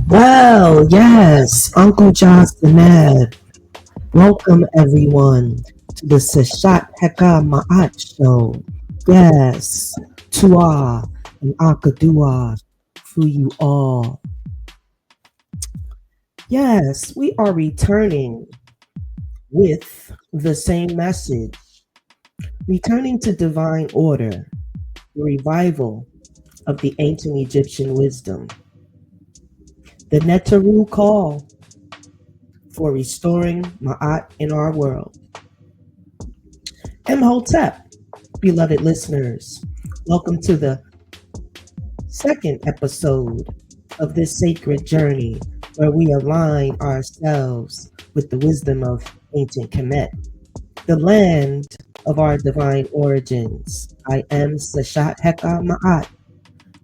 Well, yes, Uncle Johnson. Welcome everyone to the Seshat Heka Ma'at Show. Yes, Tua and Akadua for you all. Yes, we are returning with the same message, returning to divine order, the revival of the ancient Egyptian wisdom, the Neteru call for restoring Ma'at in our world. Imhotep, beloved listeners, welcome to the second episode of this sacred journey where we align ourselves with the wisdom of ancient Kemet, the land of our divine origins. I am Seshat Heka Ma'at,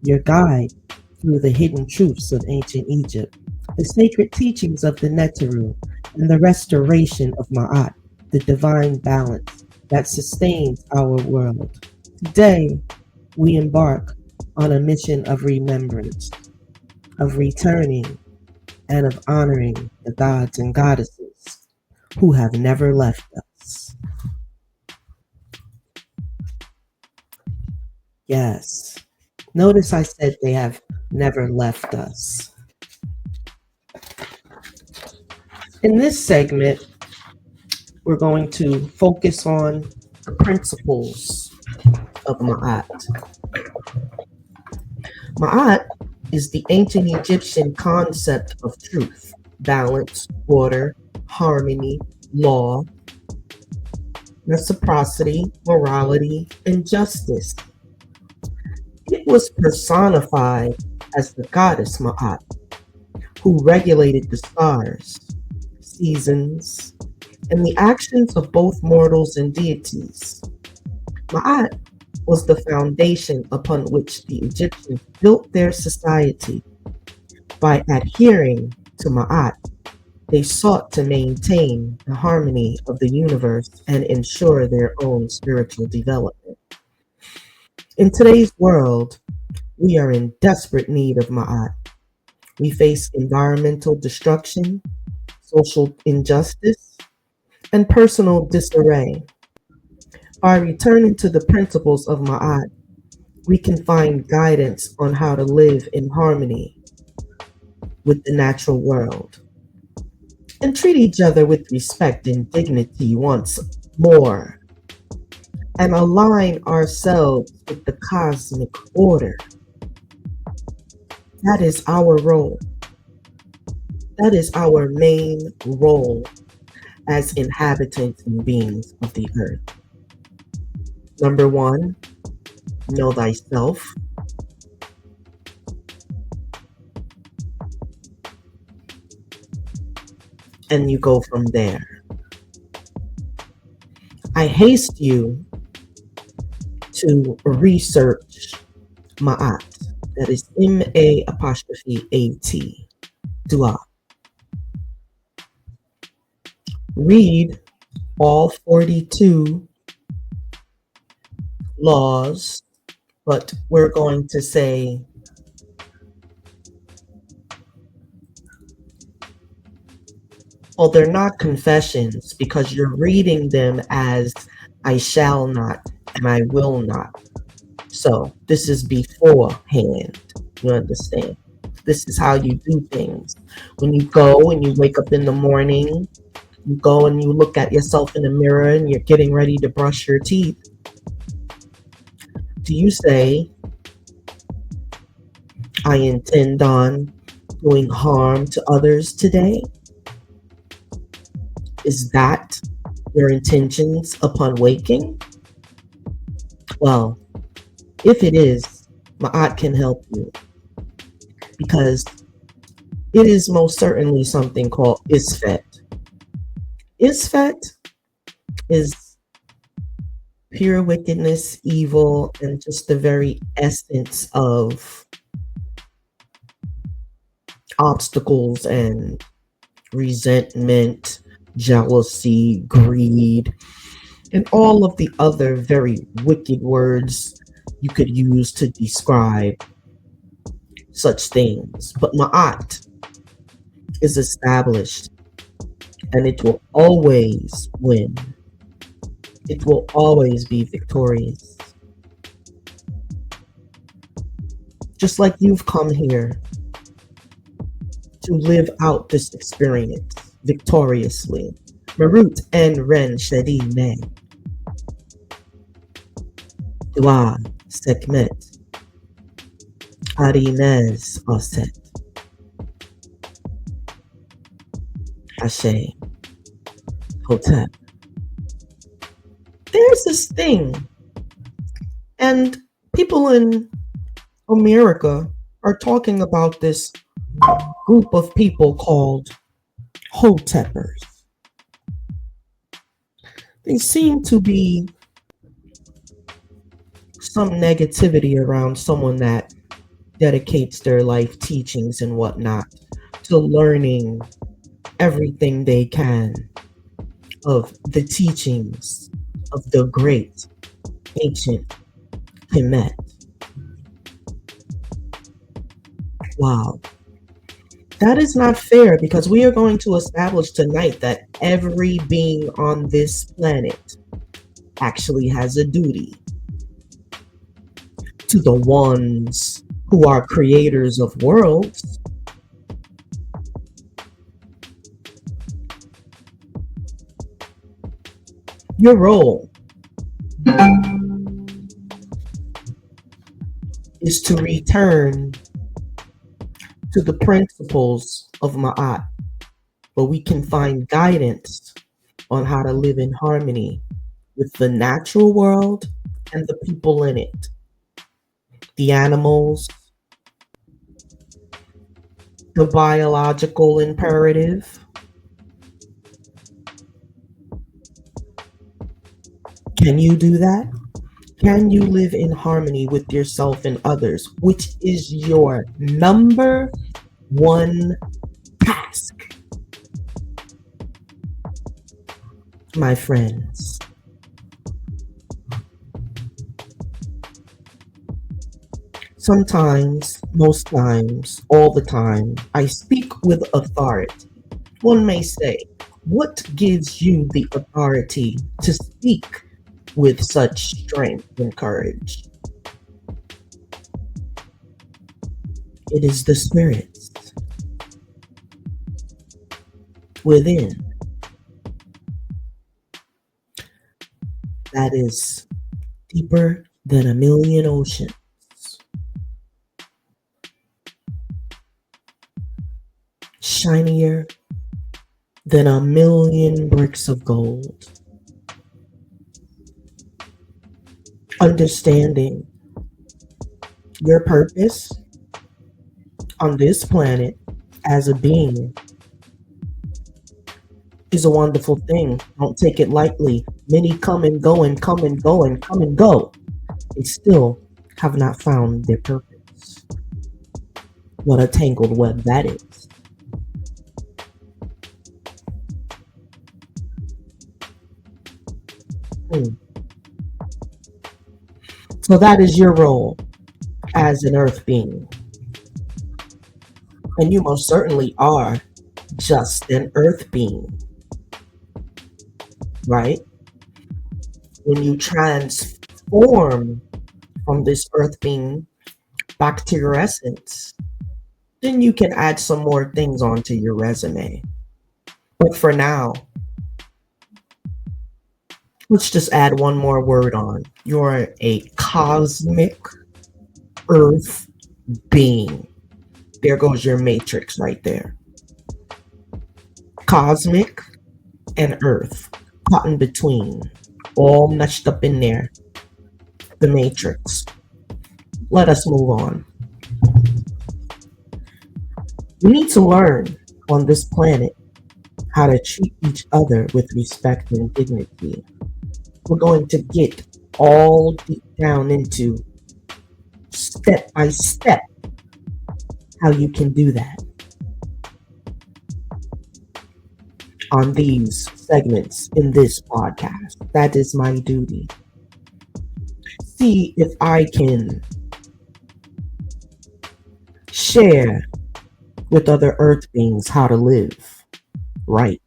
your guide through the hidden truths of ancient Egypt, the sacred teachings of the Neteru, and the restoration of Ma'at, the divine balance that sustains our world. Today, we embark on a mission of remembrance, of returning, and of honoring the gods and goddesses who have never left us. Yes, notice I said they have never left us. In this segment, we're going to focus on the principles of Ma'at. Ma'at is the ancient Egyptian concept of truth, balance, order, harmony, law, reciprocity, morality, and justice. It was personified as the goddess Ma'at, who regulated the stars, seasons, and the actions of both mortals and deities. Ma'at was the foundation upon which the Egyptians built their society. By adhering to Ma'at, they sought to maintain the harmony of the universe and ensure their own spiritual development. In today's world, we are in desperate need of Ma'at. We face environmental destruction, social injustice, and personal disarray. By returning to the principles of Ma'at, we can find guidance on how to live in harmony with the natural world and treat each other with respect and dignity once more, and align ourselves with the cosmic order. That is our role. That is our main role as inhabitants and beings of the earth. Number one, know thyself. And you go from there. I haste you to research Ma'at. That is M-A'-A-T. Dua. Read all 42 laws, but we're going to say well, they're not confessions because you're reading them as I shall not and I will not. So this is beforehand, you understand? This is how you do things. When you go and you wake up in the morning, you go and you look at yourself in the mirror and you're getting ready to brush your teeth. Do you say, I intend on doing harm to others today? Is that your intentions upon waking? Well, if it is, Ma'at can help you because it is most certainly something called Isfet. Isfet is pure wickedness, evil, and just the very essence of obstacles and resentment, jealousy, greed, and all of the other very wicked words you could use to describe such things. But Ma'at is established, and it will always win. It will always be victorious. Just like you've come here to live out this experience victoriously. Marut en ren shedi ne. Dua sekmet. Arinez oset. Hashe. Hotep. There's this thing, and people in America are talking about this group of people called Hotepers. They seem to be some negativity around someone that dedicates their life teachings and whatnot to learning everything they can of the teachings of the great ancient Kemet. Wow. That is not fair, because we are going to establish tonight that every being on this planet actually has a duty to the ones who are creators of worlds. Your role is to return to the principles of Ma'at, where we can find guidance on how to live in harmony with the natural world and the people in it. The animals, the biological imperative. Can you do that? Can you live in harmony with yourself and others, which is your number one task, my friends? Sometimes, most times, all the time, I speak with authority. One may say, what gives you the authority to speak with such strength and courage? It is the spirits within that is deeper than a million oceans, shinier than a million bricks of gold. Understanding your purpose on this planet as a being is a wonderful thing. Don't take it lightly. Many come and go and come and go and come and go. They still have not found their purpose. What a tangled web that is. So that is your role as an earth being. And you most certainly are just an earth being, right? When you transform from this earth being back to your essence, then you can add some more things onto your resume. But for now, let's just add one more word on. You're a cosmic earth being. There goes your matrix right there. Cosmic and earth, caught in between, all meshed up in there. The matrix. Let us move on. We need to learn on this planet how to treat each other with respect and dignity. We're going to get all deep down into step by step how you can do that on these segments in this podcast. That is my duty. See if I can share with other earth beings how to live right.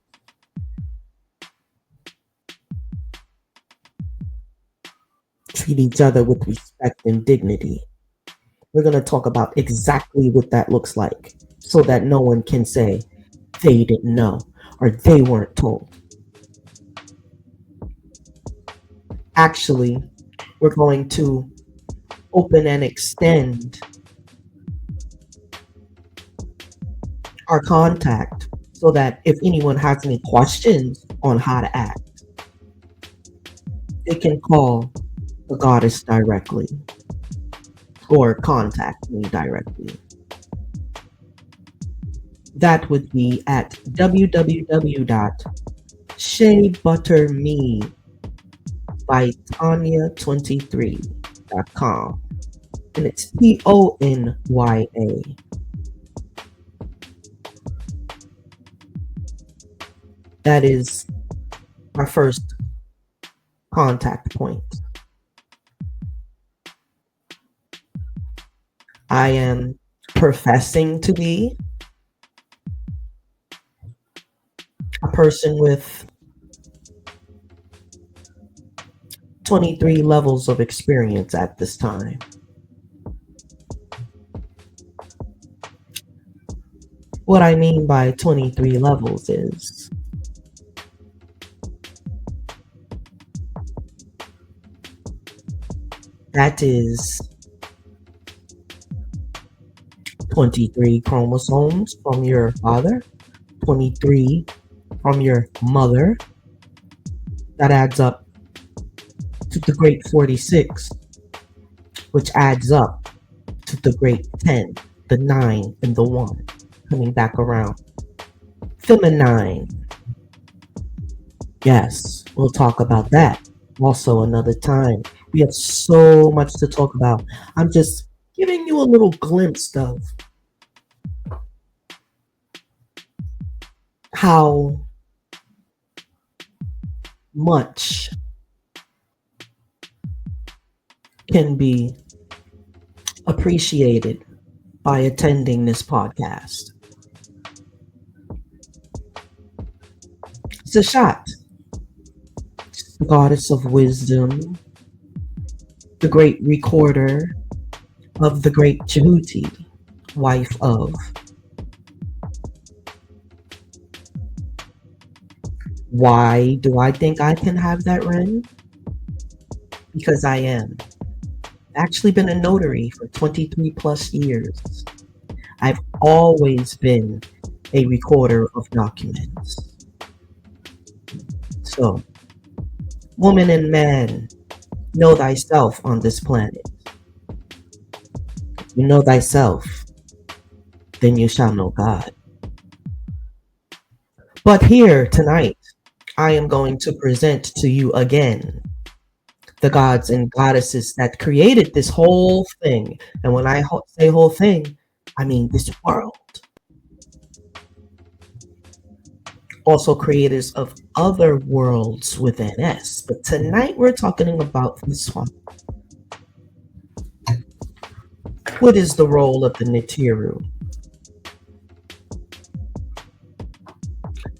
Treat each other with respect and dignity. We're going to talk about exactly what that looks like so that no one can say they didn't know or they weren't told. Actually, we're going to open and extend our contact so that if anyone has any questions on how to act, they can call the goddess directly or contact me directly. That would be at www.shaybutternme.tanya23.com, and it's Ponya. That is my first contact point. I am professing to be a person with 23 levels of experience at this time. What I mean by 23 levels is that is 23 chromosomes from your father, 23 from your mother. That adds up to the great 46, which adds up to the great 10, the 9, and the 1, coming back around. Feminine. Yes, we'll talk about that also another time. We have so much to talk about. I'm just giving you a little glimpse of how much can be appreciated by attending this podcast. Seshat, the goddess of wisdom, the great recorder of the great Tehuti, wife of. Why do I think I can have that ring? Because I am. I've actually been a notary for 23 plus years. I've always been a recorder of documents. So, woman and man, know thyself on this planet. If you know thyself, then you shall know God. But here tonight, I am going to present to you again the gods and goddesses that created this whole thing. And when I say whole thing, I mean this world. Also creators of other worlds within us. But tonight we're talking about this one. What is the role of the Neteru?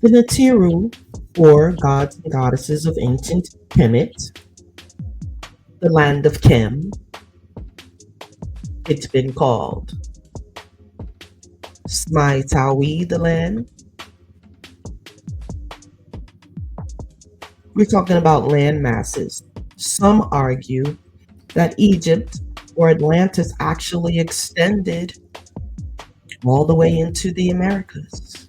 The Neteru, or gods and goddesses of ancient Kemet, the land of Kem, it's been called. Smaitawi, the land. We're talking about land masses. Some argue that Egypt or Atlantis actually extended all the way into the Americas.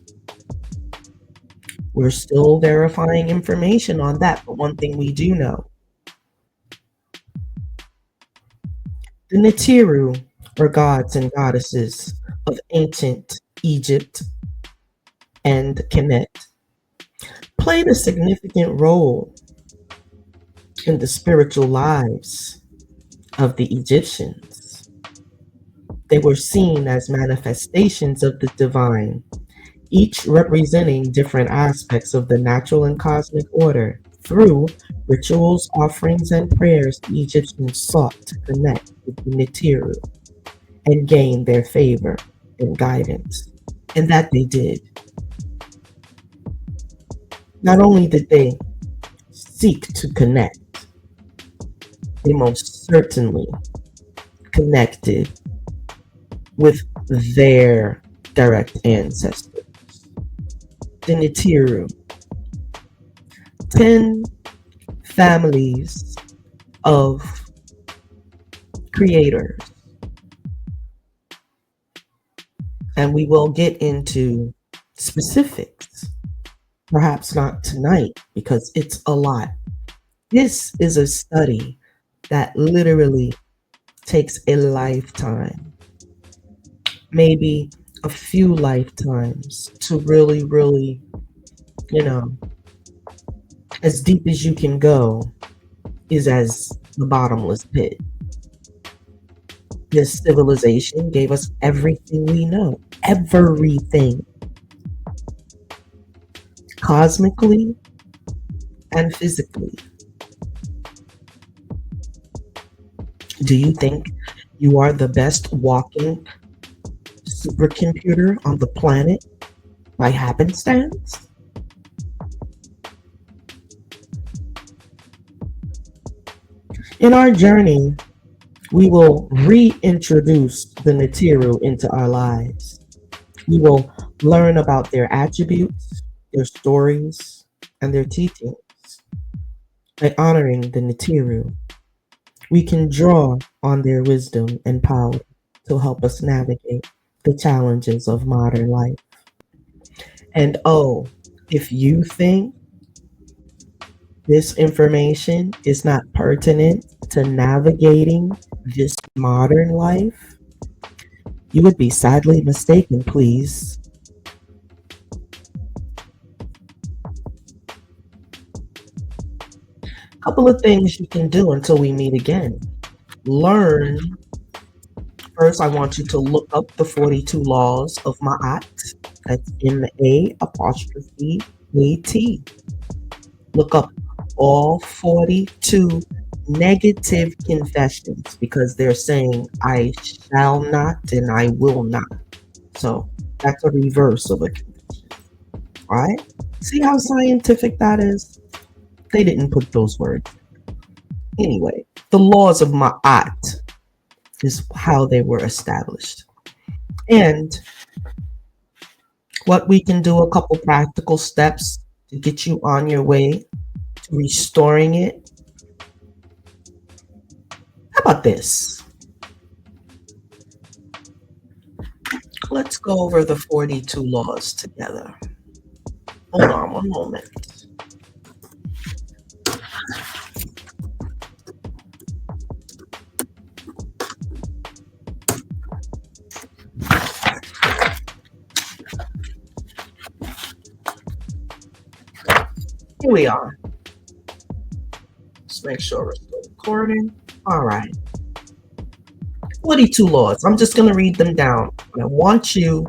We're still verifying information on that, but one thing we do know. The Neteru, or gods and goddesses of ancient Egypt and Kemet, played a significant role in the spiritual lives of the Egyptians. They were seen as manifestations of the divine, each representing different aspects of the natural and cosmic order. Through rituals, offerings, and prayers, the Egyptians sought to connect with the Neteru and gain their favor and guidance. And that they did. Not only did they seek to connect, they most certainly connected with their direct ancestors. The Neteru, 10 families of creators. And we will get into specifics, perhaps not tonight, because it's a lot. This is a study that literally takes a lifetime, maybe a few lifetimes to really, really, you know, as deep as you can go is as the bottomless pit. This civilization gave us everything we know, everything, cosmically and physically. Do you think you are the best walking supercomputer on the planet by happenstance? In our journey, we will reintroduce the Neteru into our lives. We will learn about their attributes, their stories, and their teachings. By honoring the Neteru, we can draw on their wisdom and power to help us navigate the challenges of modern life. And oh, if you think this information is not pertinent to navigating this modern life, you would be sadly mistaken, please. Couple of things you can do until we meet again. Learn. First, I want you to look up the 42 laws of Ma'at. That's MA''AT. Look up all 42 negative confessions because they're saying I shall not and I will not. So that's a reverse of a confession. All right? See how scientific that is? They didn't put those words. Anyway, the laws of Ma'at is how they were established. And what we can do, a couple practical steps to get you on your way to restoring it. How about this? Let's go over the 42 laws together. Hold on one moment. Here we are. Let's make sure we're still recording. All right. 42 laws. I'm just going to read them down. And I want you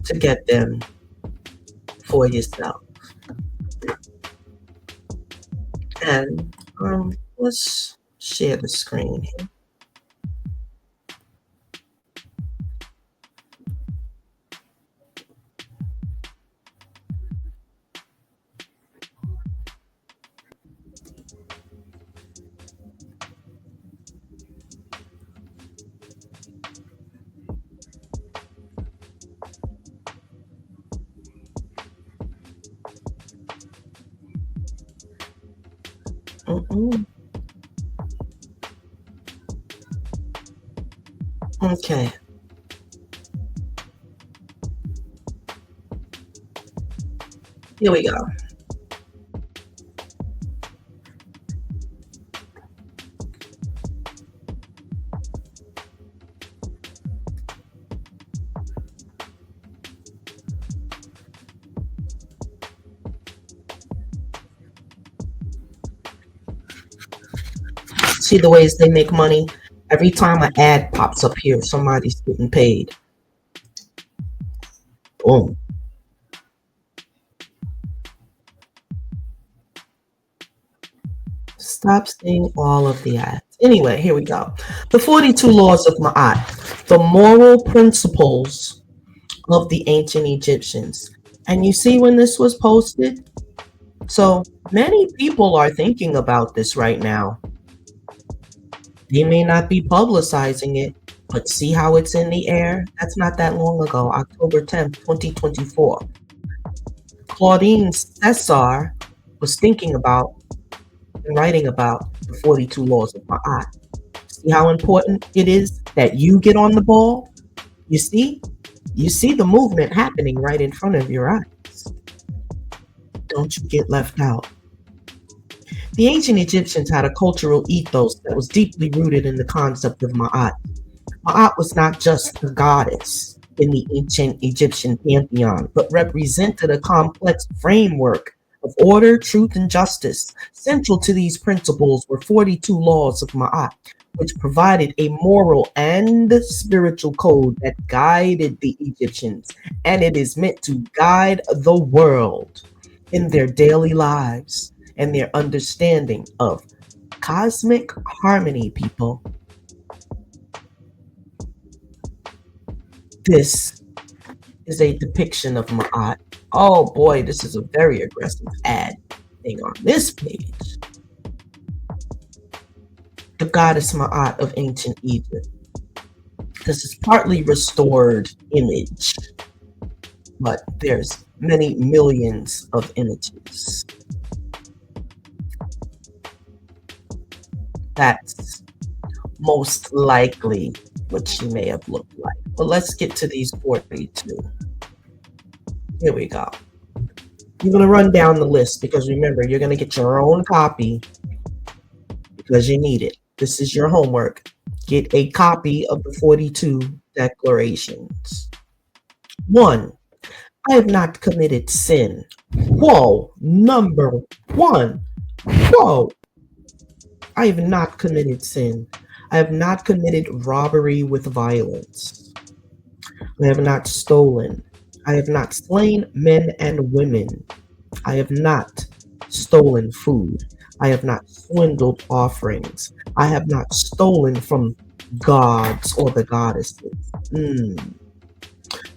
to get them for yourself. And let's share the screen here. Okay. Here we go. See the ways they make money? Every time an ad pops up here, somebody's getting paid. Boom. Stop seeing all of the ads. Anyway, here we go. The 42 laws of Ma'at, the moral principles of the ancient Egyptians. And you see when this was posted? So many people are thinking about this right now. They may not be publicizing it, but see how it's in the air? That's not that long ago, October 10th, 2024. Claudine Cesar was thinking about and writing about the 42 laws of Ma'at. See how important it is that you get on the ball? You see? You see the movement happening right in front of your eyes. Don't you get left out. The ancient Egyptians had a cultural ethos that was deeply rooted in the concept of Ma'at. Ma'at was not just a goddess in the ancient Egyptian pantheon, but represented a complex framework of order, truth, and justice. Central to these principles were 42 laws of Ma'at, which provided a moral and spiritual code that guided the Egyptians, and it is meant to guide the world in their daily lives and their understanding of cosmic harmony, people. This is a depiction of Ma'at. Oh boy, this is a very aggressive ad thing on this page. The goddess Ma'at of ancient Egypt. This is partly restored image, but there's many millions of images. That's most likely what she may have looked like. But let's get to these 42. Here we go. You're going to run down the list because remember, you're going to get your own copy because you need it. This is your homework. Get a copy of the 42 declarations. 1. I have not committed sin. Whoa. Number 1. Whoa. I have not committed sin. I have not committed robbery with violence. I have not stolen. I have not slain men and women. I have not stolen food. I have not swindled offerings. I have not stolen from gods or the goddesses.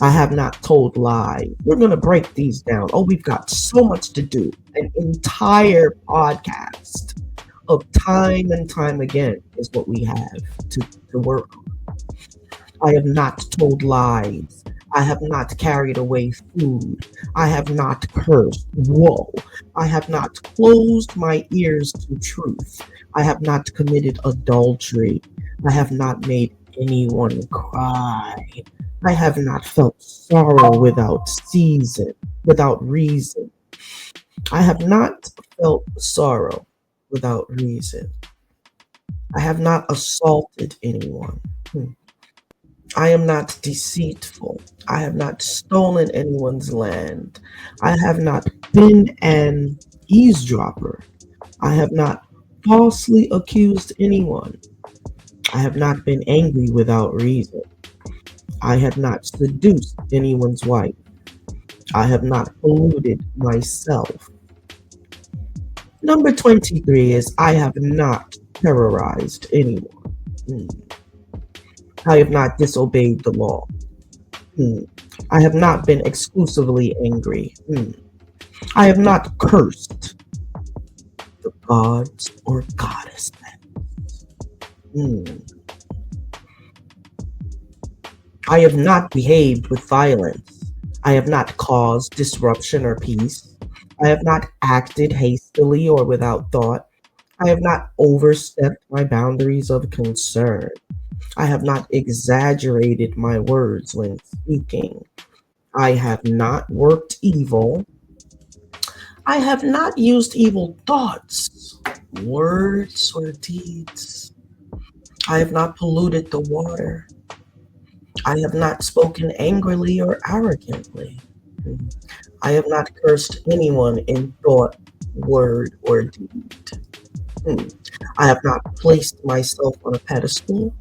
I have not told lies. We're going to break these down. Oh, we've got so much to do. An entire podcast of time and time again is what we have to work on. I have not told lies. I have not carried away food. I have not cursed. Whoa. I have not closed my ears to truth. I have not committed adultery. I have not made anyone cry. I have not felt sorrow without reason. I have not felt sorrow without reason. I have not assaulted anyone. I am not deceitful. I have not stolen anyone's land. I have not been an eavesdropper. I have not falsely accused anyone. I have not been angry without reason. I have not seduced anyone's wife. I have not polluted myself. Number 23 is I have not terrorized anyone. I have not disobeyed the law. I have not been exclusively angry. I have not cursed the gods or goddesses. I have not behaved with violence. I have not caused disruption or peace. I have not acted hastily or without thought. I have not overstepped my boundaries of concern. I have not exaggerated my words when speaking. I have not worked evil. I have not used evil thoughts, words, or deeds. I have not polluted the water. I have not spoken angrily or arrogantly. I have not cursed anyone in thought, word, or deed. I have not placed myself on a pedestal.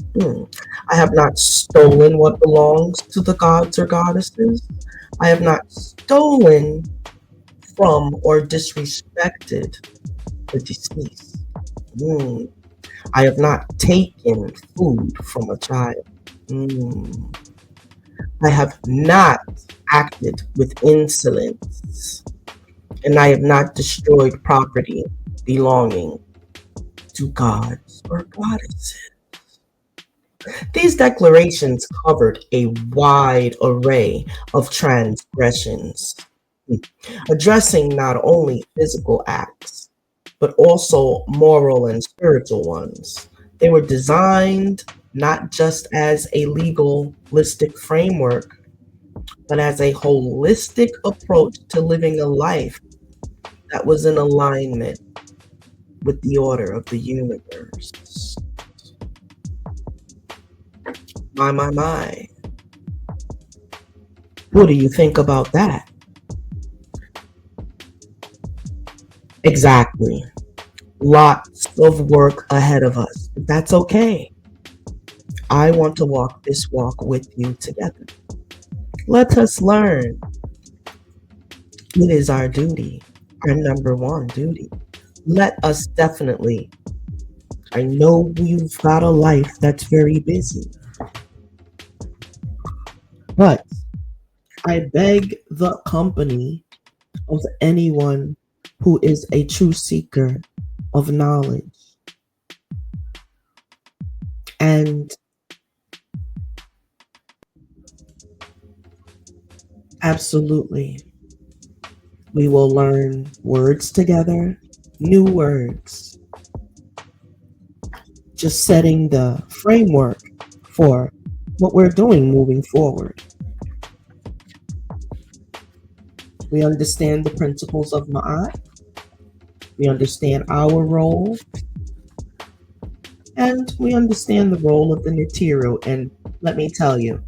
I have not stolen what belongs to the gods or goddesses. I have not stolen from or disrespected the deceased. Mm. I have not taken food from a child. Mm. I have not acted with insolence, and I have not destroyed property belonging to gods or goddesses. These declarations covered a wide array of transgressions, addressing not only physical acts, but also moral and spiritual ones. They were designed not just as a legalistic framework, but as a holistic approach to living a life that was in alignment with the order of the universe. My. What do you think about that? Exactly. Lots of work ahead of us. But that's okay. I want to walk this walk with you together. Let us learn. It is our duty, our number one duty. Let us definitely. I know you've got a life that's very busy, but I beg the company of anyone who is a true seeker of knowledge. And absolutely, we will learn words together, new words, just setting the framework for what we're doing moving forward. We understand the principles of Ma'at. We understand our role. And we understand the role of the Neteru. And let me tell you,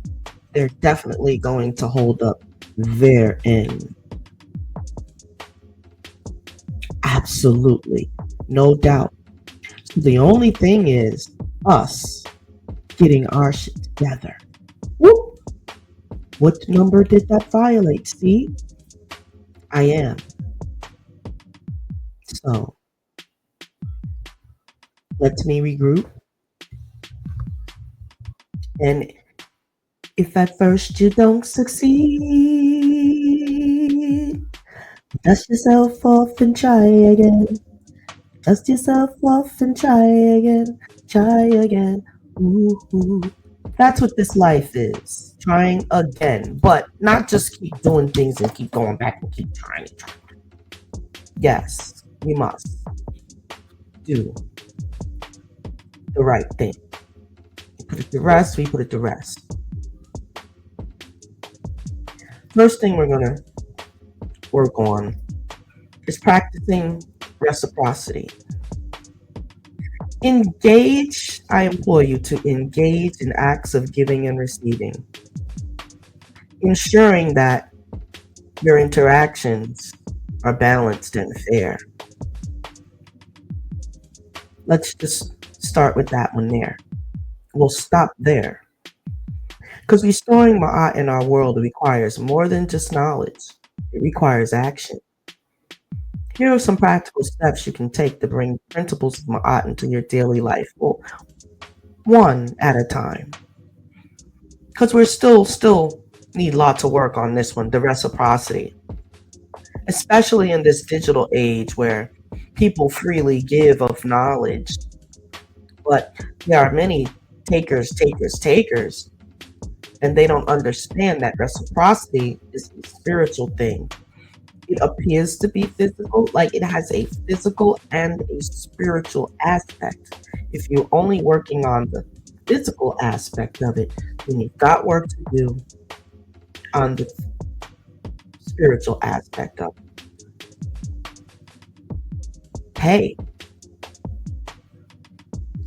they're definitely going to hold up their end. Absolutely. No doubt. So the only thing is us getting our shit together. Whoop! What number did that violate? See? I am. So, let me regroup. And if at first you don't succeed, dust yourself off and try again. Dust yourself off and try again. Try again. Ooh. That's what this life is. Trying again. But not just keep doing things and keep going back and keep trying. Yes, we must do the right thing. We put it to rest, we put it to rest. First thing we're going to work on is practicing reciprocity. Engage, I implore you to engage in acts of giving and receiving, ensuring that your interactions are balanced and fair. Let's just start with that one there. We'll stop there. Because restoring Ma'at in our world requires more than just knowledge. It requires action. Here are some practical steps you can take to bring principles of Ma'at into your daily life. Well, one at a time. Because we're still need lots of work on this one, the reciprocity. Especially in this digital age where people freely give of knowledge. But there are many takers, and they don't understand that reciprocity is a spiritual thing. It appears to be physical, like it has a physical and a spiritual aspect. If you're only working on the physical aspect of it, then you've got work to do on the spiritual aspect of it. Hey,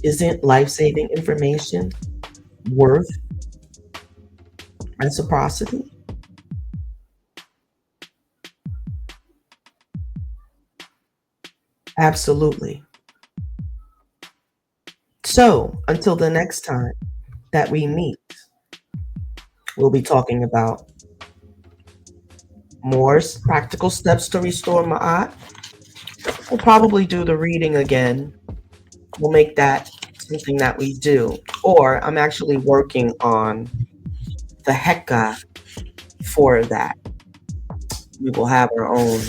isn't life-saving information worth reciprocity? Absolutely. So, until the next time that we meet, we'll be talking about more practical steps to restore Ma'at. We'll probably do the reading again We'll make that something that we do. Or I'm actually working on the Heka for that. We will have our own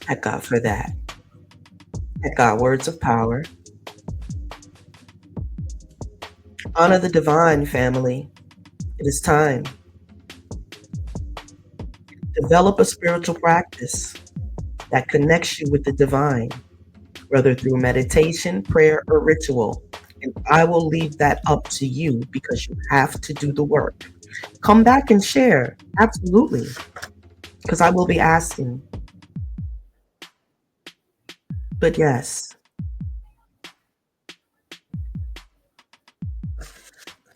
Heka for that. Heka, words of power. Honor the divine, family. It is time. Develop a spiritual practice that connects you with the divine, whether through meditation, prayer, or ritual. And I will leave that up to you because you have to do the work. Come back and share. Absolutely. Because I will be asking. But yes,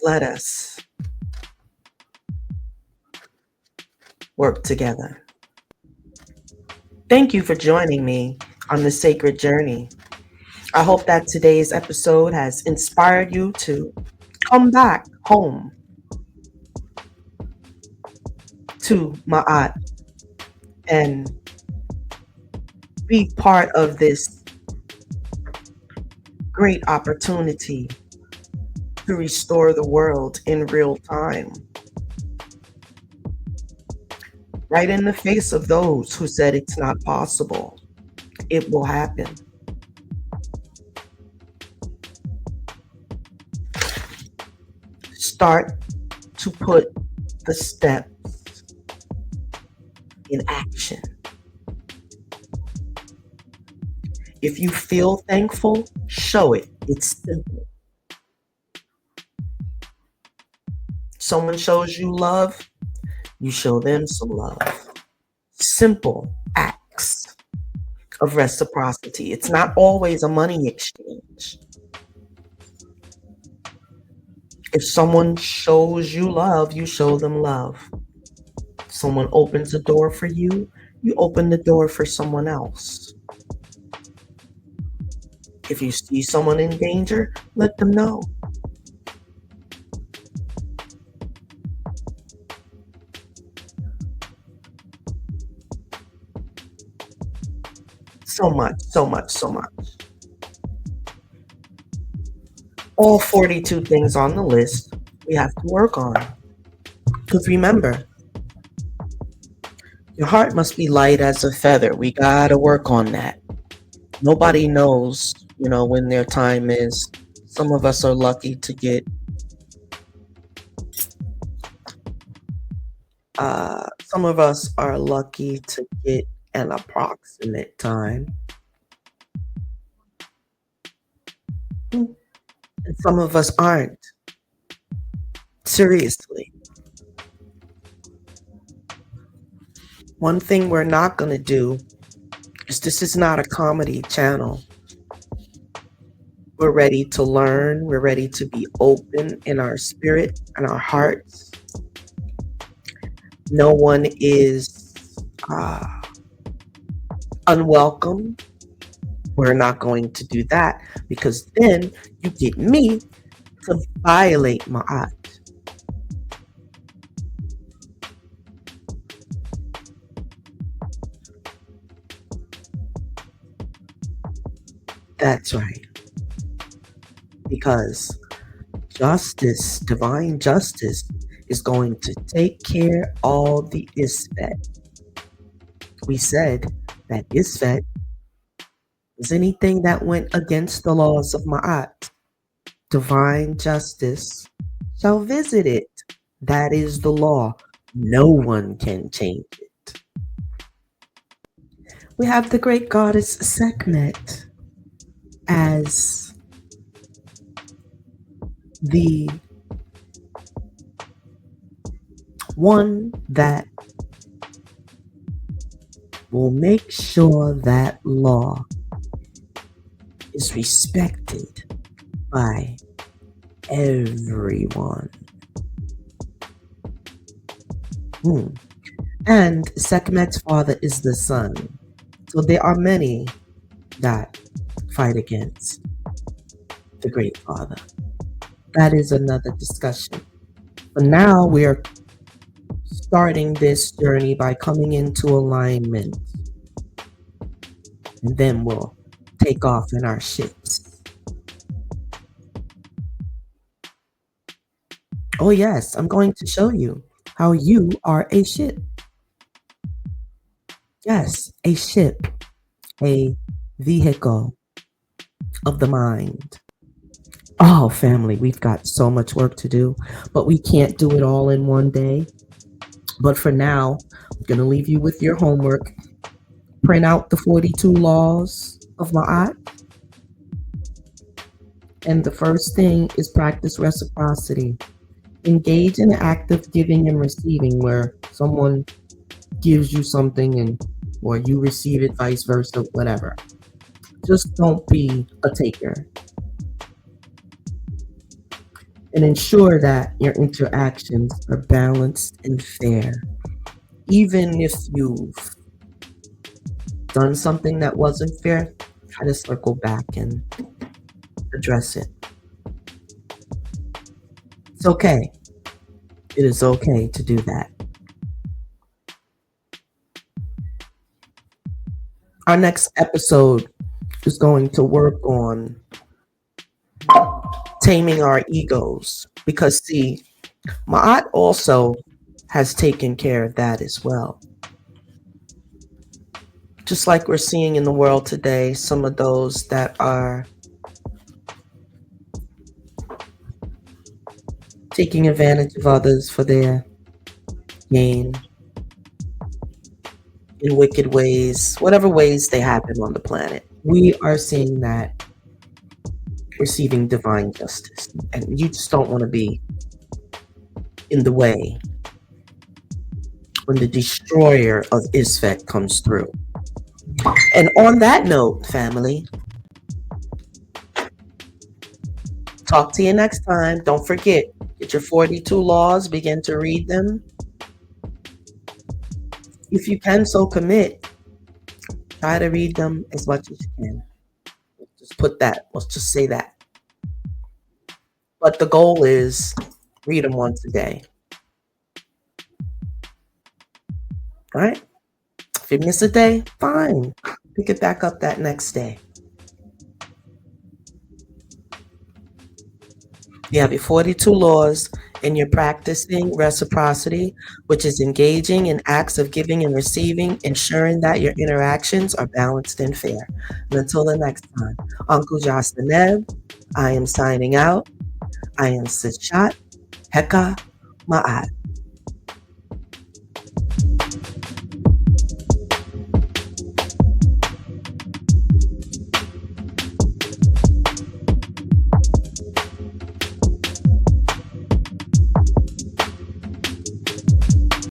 let us work together. Thank you for joining me on this sacred journey. I hope that today's episode has inspired you to come back home to Ma'at and be part of this great opportunity to restore the world in real time. Right in the face of those who said it's not possible. It will happen. Start to put the steps in action. If you feel thankful, show it. It's simple. Someone shows you love, you show them some love. Simple acts of reciprocity. It's not always a money exchange. If someone shows you love, you show them love. Someone opens a door for you, you open the door for someone else. If you see someone in danger, let them know. So much, so much, so much. All 42 things on the list we have to work on. Because remember, your heart must be light as a feather. We gotta work on that. Nobody knows, when their time is. Some of us are lucky to get an approximate time. And some of us aren't. Seriously. One thing we're not going to do is this is not a comedy channel. We're ready to learn. We're ready to be open in our spirit and our hearts. No one is unwelcome. We're not going to do that because then you get me to violate Ma'at. That's right. Because justice, divine justice, is going to take care of all the Isfet. We said that Isfet is anything that went against the laws of Ma'at. Divine justice shall visit it. That is the law. No one can change it. We have the great goddess Sekhmet as the one that will make sure that law is respected by everyone. And Sekhmet's father is the sun. So there are many that fight against the great father. That is another discussion. But now we're starting this journey by coming into alignment. And then we'll take off in our shits. Oh yes, I'm going to show you how you are a ship. Yes, a ship, a vehicle of the mind. Oh, family, we've got so much work to do, but we can't do it all in one day. But for now, I'm going to leave you with your homework. Print out the 42 laws of Ma'at. And the first thing is practice reciprocity. Engage in active giving and receiving, where someone gives you something and or you receive it, vice versa, whatever. Just don't be a taker. And ensure that your interactions are balanced and fair. Even if you've done something that wasn't fair, try to circle back and address it. It's okay. It is okay to do that. Our next episode is going to work on taming our egos, because see, Ma'at also has taken care of that as well. Just like we're seeing in the world today, some of those that are taking advantage of others for their gain in wicked ways, whatever ways they happen on the planet. We are seeing that receiving divine justice, and you just don't want to be in the way when the destroyer of Isfet comes through. And on that note, family, talk to you next time. Don't forget, get your 42 laws, begin to read them. If you can so commit, try to read them as much as you can. Just put that, let's just say that. But the goal is read them once a day. All right? If you miss a day, fine. Pick it back up that next day. You have your 42 laws, and you're practicing reciprocity, which is engaging in acts of giving and receiving, ensuring that your interactions are balanced and fair. And until the next time, Uncle Jastanev, I am signing out. I am Seshat Heka Ma'at.